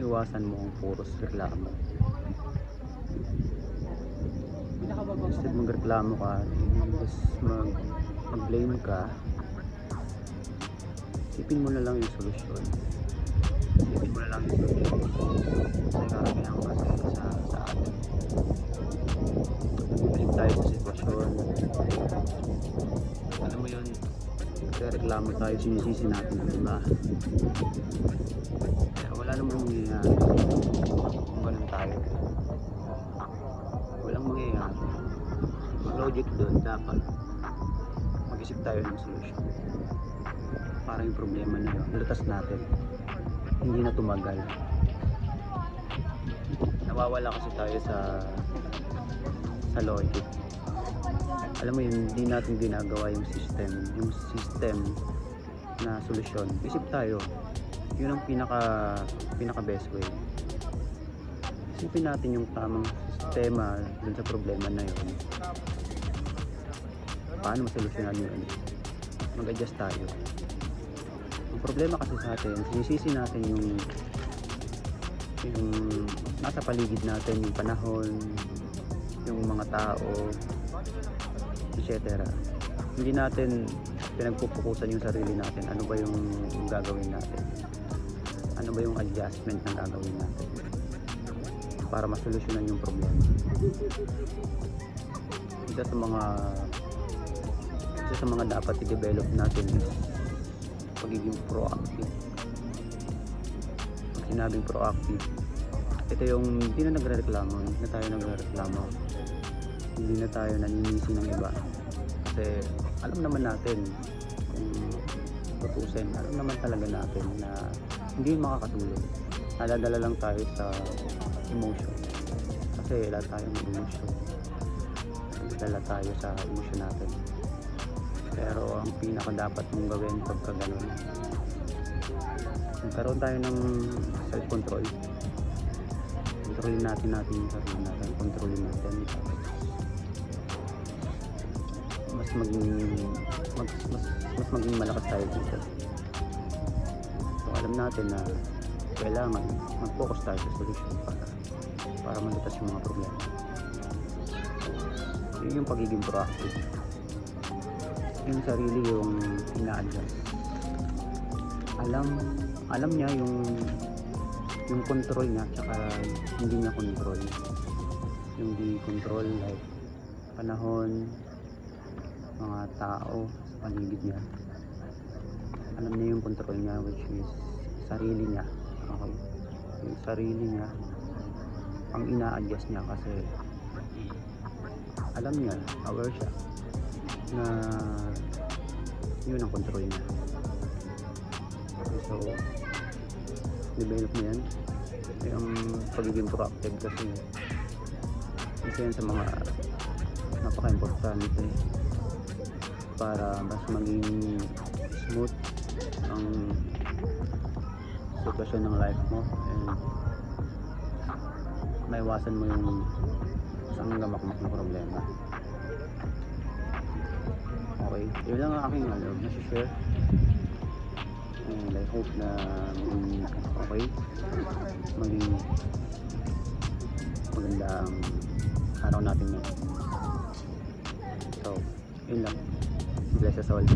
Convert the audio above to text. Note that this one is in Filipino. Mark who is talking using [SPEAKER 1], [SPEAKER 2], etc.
[SPEAKER 1] iwasan mo ang puros reklamo. Instead magreklamo ka, just mag-blame ka, isipin mo na lang yung solusyon. Isipin mo na lang yung solusyon. Kasi karamihan kasi sa atin, balik tayo sa sitwasyon. Alam mo yun, reklamo tayo, sinisisi natin ang iba. Kaya wala namang mangyayari kung ganun tayo. Walang mangyayari. Ang logic doon, dapat mag-isip tayo ng solusyon para yung problema na yun lutas natin, hindi na tumagal. Nawawala kasi tayo sa logic. Alam mo yun, hindi natin ginagawa yung system na solusyon. Isip tayo, yun ang pinaka best way. Isipin natin yung tamang sistema dun sa problema na yun. Paano masolusyonan yun? Mag-adjust tayo. Ang problema kasi sa atin, sinisisi natin yung nasa paligid natin, yung panahon, yung mga tao, etc. Hindi natin pinagpupukusan yung sarili natin. Ano ba yung gagawin natin? Ano ba yung adjustment na gagawin natin para masolusyonan yung problema? Isa sa mga dapat i-develop natin is pagiging proactive. Pag sinabing proactive, ito yung hindi na nagre-reklamo, hindi na tayo nagre-reklamo, hindi na tayo naninisi ng iba. Kasi alam naman natin, kung tutusin, alam naman talaga natin na hindi makakatulong. Nadadala lang tayo sa emotion. Kasi lahat tayo ng emotion. Nadadala tayo sa emotion natin. Pero ang pinaka dapat mong gawin pagka ganun, magkaroon tayo ng self-control. Kontrolin natin yung sarili natin. Kontrolin natin. Mas maging malakas tayo dito. So alam natin na kailangan mag-focus tayo sa solution para malutas yung mga problema. Yun yung pagiging proactive. Yung sarili yung ina-adjust. Alam niya yung control niya, tsaka hindi niya control. Yung di control like panahon, mga tao sa paligid niya. Alam niya yung control niya, which is sarili niya. Okay? Yung sarili niya ang ina-adjust niya kasi alam niya, aware siya na yun ang control niya. Okay, so develop mo yan. Yung pagiging proactive kasi isa yan sa mga napaka-importante para mas maging smooth ang sitwasyon ng life mo and maiwasan mo yung isang gamakmak na problema. Okay, yun lang ang aking nasi-share and I hope na maging okay, maging maganda ang araw natin ngayon. So, yun lang. Bless us all.